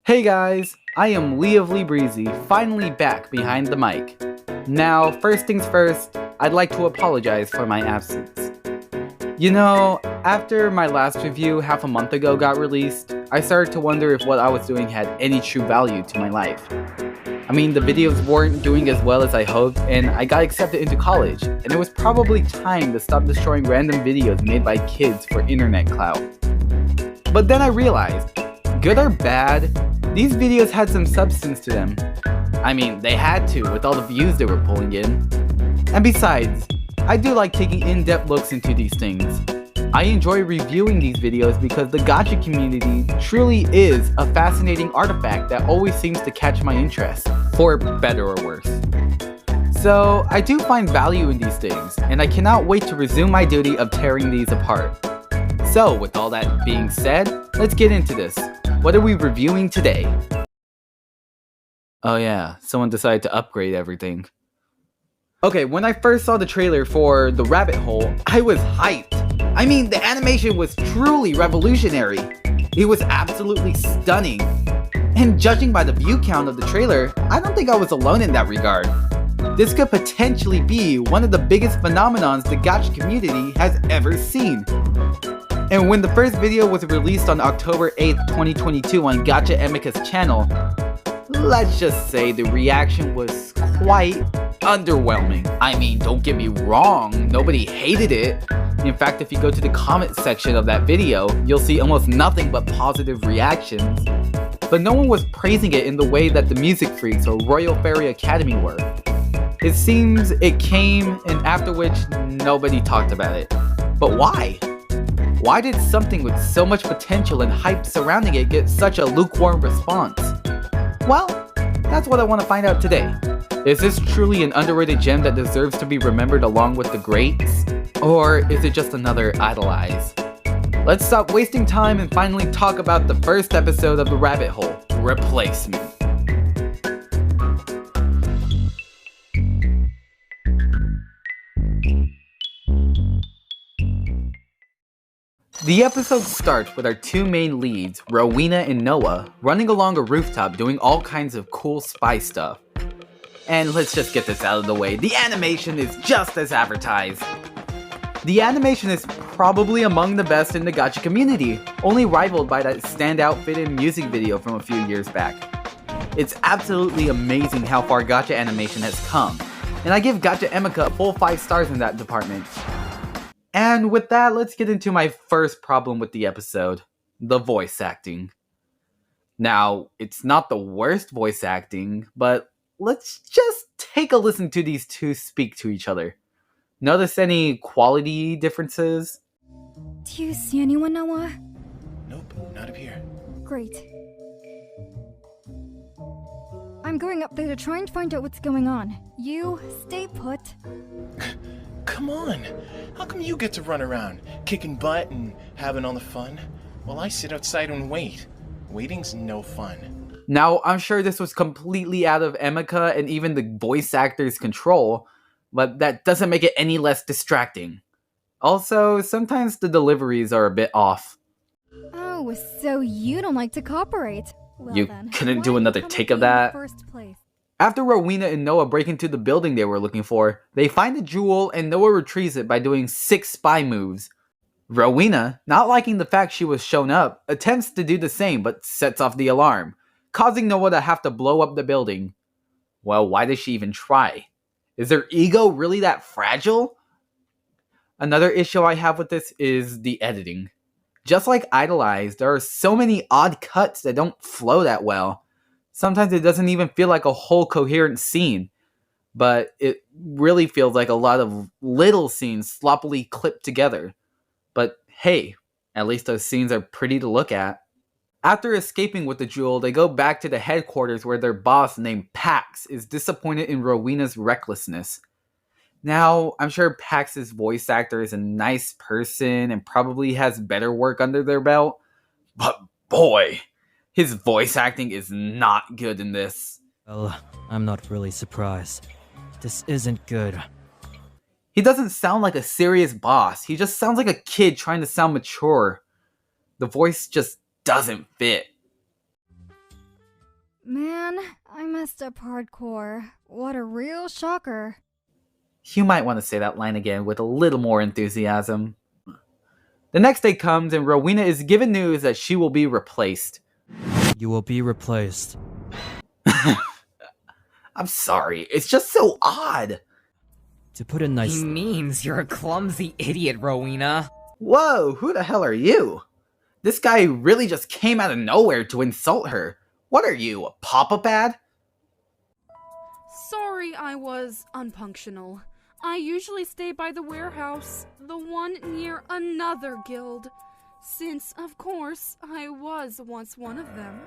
Hey guys, I am Lee of Lee Breezy, finally back behind the mic. Now, first things first, I'd like to apologize for my absence. You know, after my last review half a month ago got released, I started to wonder if what I was doing had any true value to my life. I mean, the videos weren't doing as well as I hoped, and I got accepted into college, and it was probably time to stop destroying random videos made by kids for internet clout. But then I realized, good or bad, these videos had some substance to them. I mean, they had to with all the views they were pulling in. And besides, I do like taking in-depth looks into these things. I enjoy reviewing these videos because the gacha community truly is a fascinating artifact that always seems to catch my interest, for better or worse. So, I do find value in these things, and I cannot wait to resume my duty of tearing these apart. So, with all that being said, let's get into this. What are we reviewing today? Oh yeah, someone decided to upgrade everything. Okay, when I first saw the trailer for The Rabbit Hole, I was hyped. I mean, the animation was truly revolutionary. It was absolutely stunning. And judging by the view count of the trailer, I don't think I was alone in that regard. This could potentially be one of the biggest phenomenons the gacha community has ever seen. And when the first video was released on October 8th, 2022 on Gacha Emika's channel, let's just say the reaction was quite underwhelming. I mean, don't get me wrong, nobody hated it. In fact, if you go to the comment section of that video, you'll see almost nothing but positive reactions. But no one was praising it in the way that the Music Freaks or Royal Fairy Academy were. It seems it came and after which nobody talked about it. But why? Why did something with so much potential and hype surrounding it get such a lukewarm response? Well, that's what I want to find out today. Is this truly an underrated gem that deserves to be remembered along with the greats? Or is it just another idolize? Let's stop wasting time and finally talk about the first episode of The Rabbit Hole, Replacement. The episode starts with our two main leads, Rowena and Noah, running along a rooftop doing all kinds of cool spy stuff. And let's just get this out of the way, the animation is just as advertised. The animation is probably among the best in the gacha community, only rivaled by that standout fit-in music video from a few years back. It's absolutely amazing how far gacha animation has come, and I give Gacha Emika a full 5 stars in that department. And with that, let's get into my first problem with the episode, the voice acting. Now, it's not the worst voice acting, but let's just take a listen to these two speak to each other. Notice any quality differences? Do you see anyone, Noah? Nope, not up here. Great. I'm going up there to try and find out what's going on. You stay put. Come on! How come you get to run around, kicking butt and having all the fun, while I sit outside and wait? Waiting's no fun. Now, I'm sure this was completely out of Emika and even the voice actor's control, but that doesn't make it any less distracting. Also, sometimes the deliveries are a bit off. Oh, so you don't like to cooperate. Well, You then, couldn't why do another come take in of the that? first place? After Rowena and Noah break into the building they were looking for, they find a jewel and Noah retrieves it by doing 6 spy moves. Rowena, not liking the fact she was shown up, attempts to do the same but sets off the alarm, causing Noah to have to blow up the building. Well, why does she even try? Is her ego really that fragile? Another issue I have with this is the editing. Just like Idolize, there are so many odd cuts that don't flow that well. Sometimes it doesn't even feel like a whole coherent scene, but it really feels like a lot of little scenes sloppily clipped together. But hey, at least those scenes are pretty to look at. After escaping with the jewel, they go back to the headquarters where their boss named Pax is disappointed in Rowena's recklessness. Now, I'm sure Pax's voice actor is a nice person and probably has better work under their belt, but boy, his voice acting is not good in this. Well, I'm not really surprised. This isn't good. He doesn't sound like a serious boss, he just sounds like a kid trying to sound mature. The voice just doesn't fit. Man, I messed up hardcore. What a real shocker. You might want to say that line again with a little more enthusiasm. The next day comes and Rowena is given news that she will be replaced. You will be replaced. I'm sorry, it's just so odd. To put it He nicely, means you're a clumsy idiot, Rowena. Whoa, who the hell are you? This guy really just came out of nowhere to insult her. What are you, a pop-up ad? Sorry I was unpunctional. I usually stay by the warehouse, the one near another guild, since, of course, I was once one of them.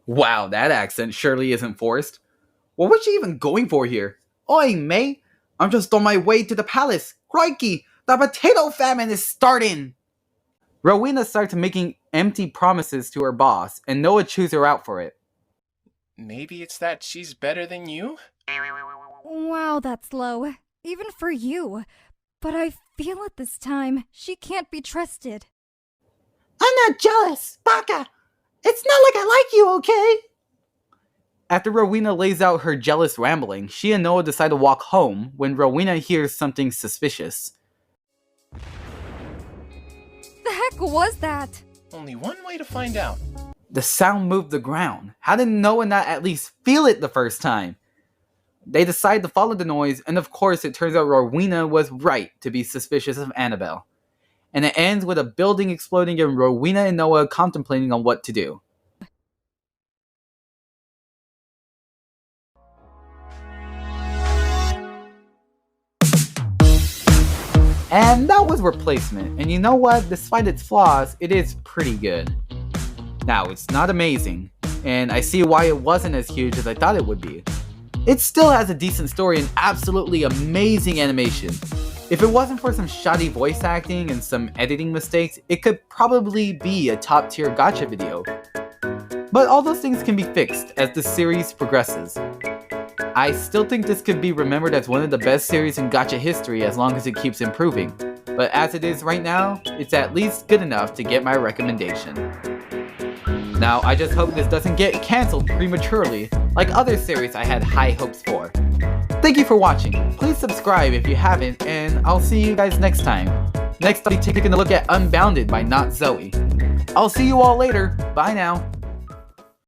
Wow, that accent surely isn't forced. What was she even going for here? Oi, mate! I'm just on my way to the palace. Crikey, the potato famine is starting! Rowena starts making empty promises to her boss, and Noah chews her out for it. Maybe it's that she's better than you? Wow, that's low. Even for you. But I feel it this time. She can't be trusted. I'm not jealous, Baka! It's not like I like you, okay? After Rowena lays out her jealous rambling, she and Noah decide to walk home when Rowena hears something suspicious. The heck was that? Only one way to find out. The sound moved the ground. How did Noah not at least feel it the first time? They decide to follow the noise, and of course it turns out Rowena was right to be suspicious of Annabelle. And it ends with a building exploding and Rowena and Noah contemplating on what to do. And that was Replacement, and you know what? Despite its flaws, it is pretty good. Now, it's not amazing, and I see why it wasn't as huge as I thought it would be. It still has a decent story and absolutely amazing animation. If it wasn't for some shoddy voice acting and some editing mistakes, it could probably be a top tier gacha video. But all those things can be fixed as the series progresses. I still think this could be remembered as one of the best series in gacha history as long as it keeps improving. But as it is right now, it's at least good enough to get my recommendation. Now, I just hope this doesn't get cancelled prematurely, like other series I had high hopes for. Thank you for watching. Please subscribe if you haven't, and I'll see you guys next time. Next, I'll be taking a look at Unbounded by Not Zoe. I'll see you all later. Bye now.